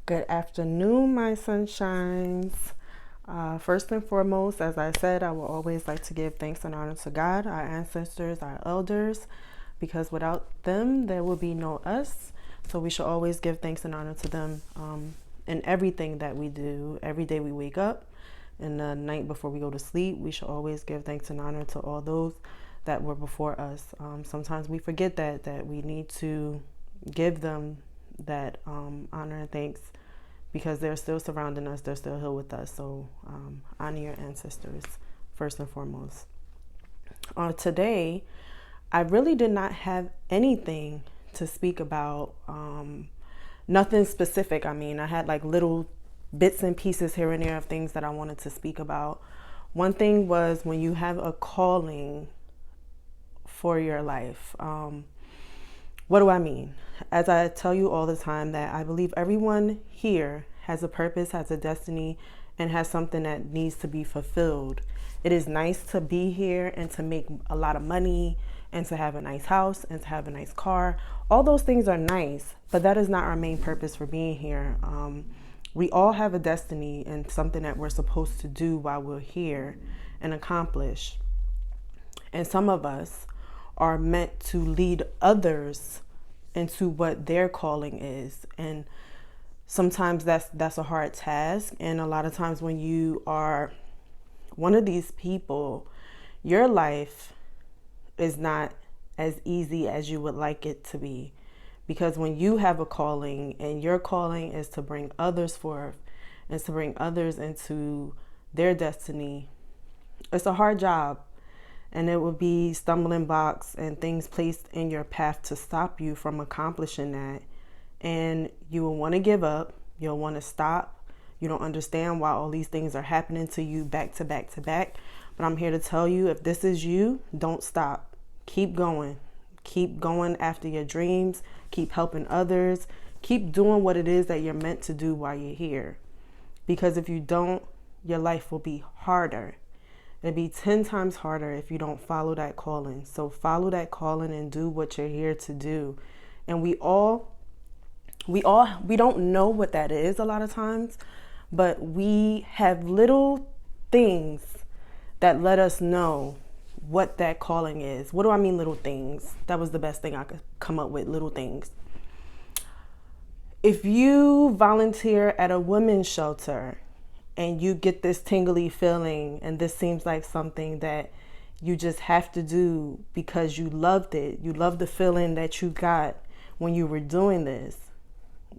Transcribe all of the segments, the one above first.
Good afternoon, my sunshines. First and foremost, as I said, I will always like to give thanks and honor to God, our ancestors, our elders, because without them, there will be no us. So we should always give thanks and honor to them in everything that we do. Every day we wake up and the night before we go to sleep, we should always give thanks and honor to all those that were before us. Sometimes we forget that we need to give them that honor and thanks because they're still surrounding us, they're still here with us. So honor your ancestors first and foremost. Today, I really did not have anything to speak about, nothing specific. I mean, I had like little bits and pieces here and there of things that I wanted to speak about. One thing was when you have a calling for your life. What do I mean? As I tell you all the time, that I believe everyone here has a purpose, has a destiny, and has something that needs to be fulfilled. It is nice to be here and to make a lot of money and to have a nice house and to have a nice car. All those things are nice, but that is not our main purpose for being here. We all have a destiny and something that we're supposed to do while we're here and accomplish. And some of us are meant to lead others into what their calling is. And sometimes that's a hard task. And a lot of times when you are one of these people, your life is not as easy as you would like it to be. Because when you have a calling and your calling is to bring others forth and to bring others into their destiny, it's a hard job. And it will be stumbling blocks and things placed in your path to stop you from accomplishing that. And you will want to give up. You'll want to stop. You don't understand why all these things are happening to you back to back to back. But I'm here to tell you, if this is you, don't stop. Keep going. Keep going after your dreams. Keep helping others. Keep doing what it is that you're meant to do while you're here. Because if you don't, your life will be harder. It'd be 10 times harder if you don't follow that calling. So follow that calling and do what you're here to do. And we don't know what that is a lot of times, but we have little things that let us know what that calling is. What do I mean, little things? That was the best thing I could come up with, little things. If you volunteer at a women's shelter and you get this tingly feeling, and this seems like something that you just have to do because you loved it, you love the feeling that you got when you were doing this,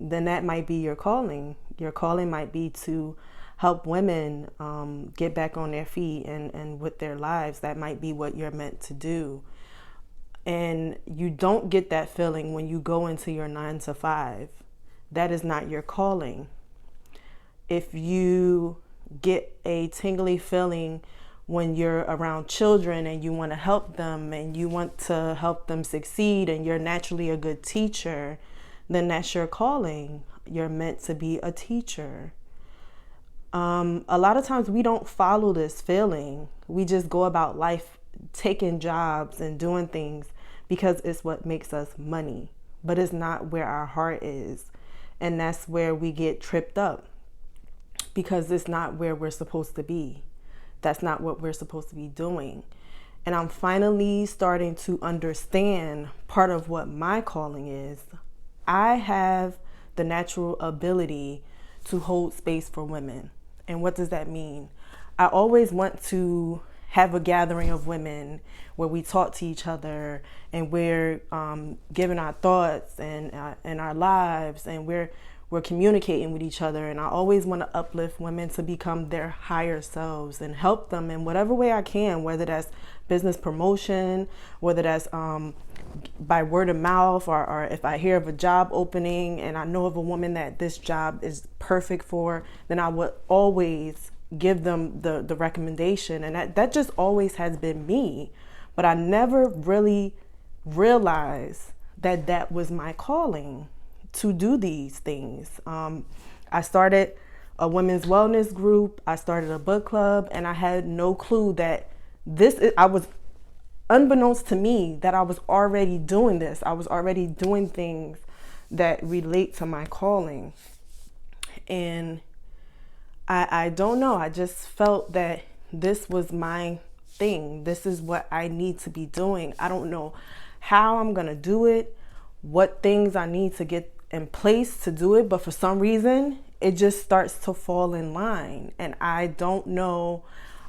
then that might be your calling. Your calling might be to help women get back on their feet and with their lives. That might be what you're meant to do. And you don't get that feeling when you go into your 9 to 5. That is not your calling. If you get a tingly feeling when you're around children and you want to help them and you want to help them succeed and you're naturally a good teacher, then that's your calling. You're meant to be a teacher. A lot of times we don't follow this feeling. We just go about life taking jobs and doing things because it's what makes us money, but it's not where our heart is. And that's where we get tripped up. Because it's not where we're supposed to be. That's not what we're supposed to be doing. And I'm finally starting to understand part of what my calling is. I have the natural ability to hold space for women. And what does that mean? I always want to have a gathering of women where we talk to each other and we're giving our thoughts and our lives, and we're communicating with each other. And I always want to uplift women to become their higher selves and help them in whatever way I can, whether that's business promotion, whether that's by word of mouth, or if I hear of a job opening and I know of a woman that this job is perfect for, then I would always give them the recommendation. And that just always has been me. But I never really realized that that was my calling, to do these things. I started a women's wellness group. I started a book club, and I had no clue that I was, unbeknownst to me, that I was already doing this. I was already doing things that relate to my calling. And I don't know. I just felt that this was my thing. This is what I need to be doing. I don't know how I'm going to do it, what things I need to get in place to do it. But for some reason, it just starts to fall in line. And I don't know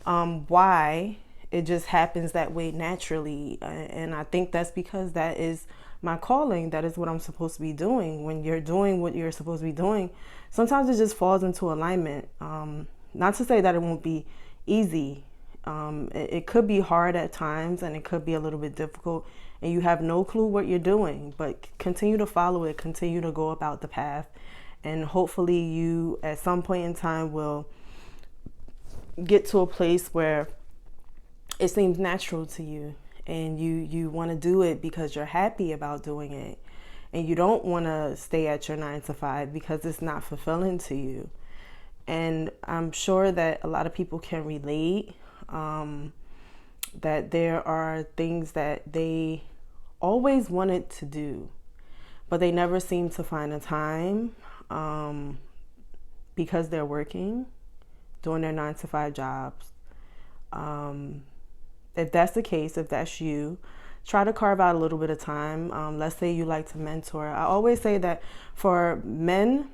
why. It just happens that way naturally. And I think that's because that is my calling. That is what I'm supposed to be doing. When you're doing what you're supposed to be doing, sometimes it just falls into alignment. Not to say that it won't be easy. It could be hard at times, and it could be a little bit difficult, and you have no clue what you're doing, but continue to follow it, continue to go about the path, and hopefully you at some point in time will get to a place where it seems natural to you, and you want to do it because you're happy about doing it, and you don't want to stay at your 9 to 5 because it's not fulfilling to you. And I'm sure that a lot of people can relate, that there are things that they always wanted to do, but they never seem to find the time, because they're working, doing their 9 to 5 jobs. If that's the case, if that's you, try to carve out a little bit of time. Let's say you like to mentor. I always say that for men,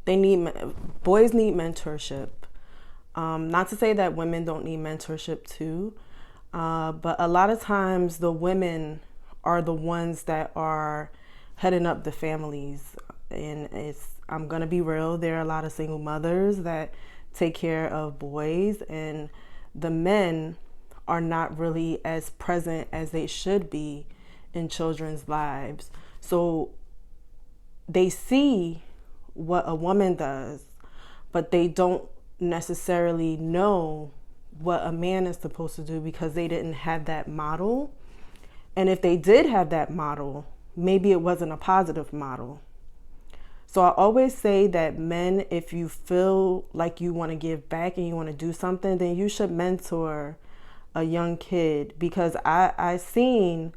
boys need mentorship. Not to say that women don't need mentorship too, but a lot of times the women are the ones that are heading up the families. And I'm gonna be real, there are a lot of single mothers that take care of boys, and the men are not really as present as they should be in children's lives. So they see what a woman does, but they don't necessarily know what a man is supposed to do because they didn't have that model. And if they did have that model, maybe it wasn't a positive model. So I always say that men, if you feel like you want to give back and you want to do something, then you should mentor a young kid, because I seen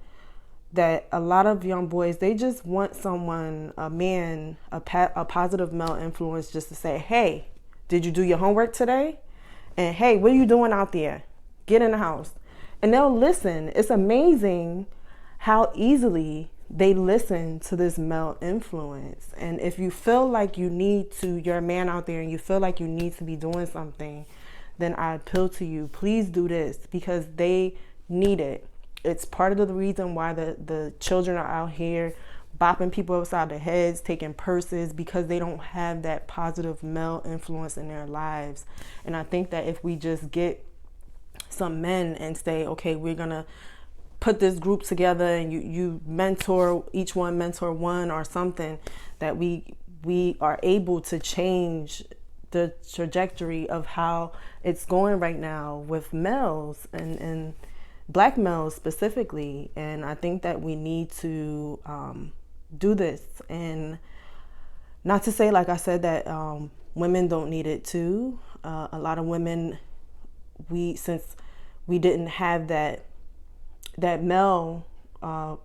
that a lot of young boys, they just want someone, a man, a positive male influence, just to say, hey, did you do your homework today? And hey, what are you doing out there? Get in the house. And they'll listen. It's amazing how easily they listen to this male influence. And if you feel like you're a man out there and you feel like you need to be doing something, then I appeal to you, please do this, because they need it. It's part of the reason why the children are out here bopping people upside their heads, taking purses, because they don't have that positive male influence in their lives. And I think that if we just get some men and say, okay, we're gonna put this group together, and you mentor, each one mentor one or something, that we are able to change the trajectory of how it's going right now with males and Black males specifically. And I think that we need to do this. And not to say, like I said, that women don't need it too. A lot of women, since we didn't have that male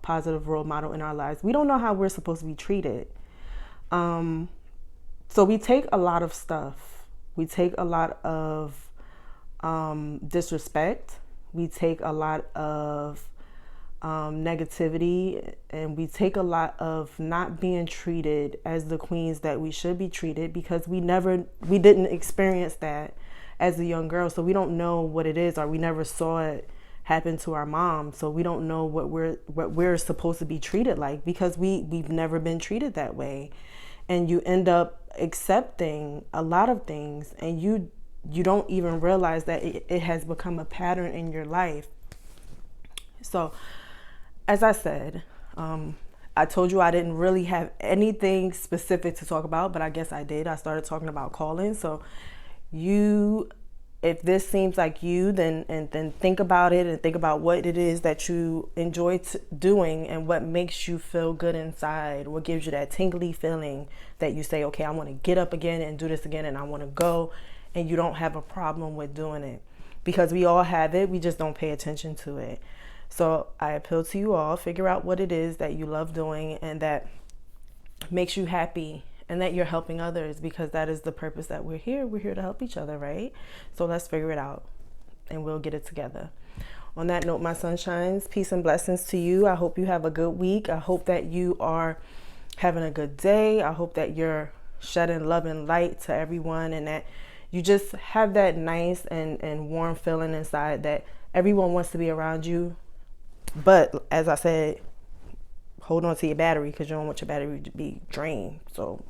positive role model in our lives, we don't know how we're supposed to be treated. So we take a lot of stuff. We take a lot of disrespect. We take a lot of negativity, and we take a lot of not being treated as the queens that we should be treated, because we didn't experience that as a young girl. So we don't know what it is, or we never saw it happen to our mom. So we don't know what we're supposed to be treated like, because we've never been treated that way. And you end up accepting a lot of things, and you don't even realize that it has become a pattern in your life. So as I said, I told you I didn't really have anything specific to talk about, but I guess I did. I started talking about calling. So if this seems like you, then think about it, and think about what it is that you enjoy doing, and what makes you feel good inside, what gives you that tingly feeling that you say, okay, I want to get up again and do this again, and I want to go, and you don't have a problem with doing it, because we all have it. We just don't pay attention to it. So I appeal to you all, figure out what it is that you love doing and that makes you happy, and that you're helping others, because that is the purpose that we're here. We're here to help each other, right? So let's figure it out and we'll get it together. On that note, my sunshines, peace and blessings to you. I hope you have a good week. I hope that you are having a good day. I hope that you're shedding love and light to everyone, and that you just have that nice and warm feeling inside that everyone wants to be around you. But as I said, hold on to your battery, because you don't want your battery to be drained. So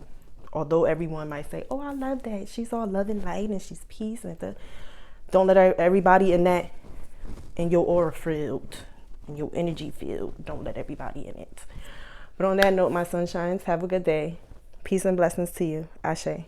although everyone might say, oh, I love that, she's all love and light and she's peace, and don't let everybody in your aura field, in your energy field, don't let everybody in it. But on that note, my sunshines, have a good day. Peace and blessings to you. Ashe.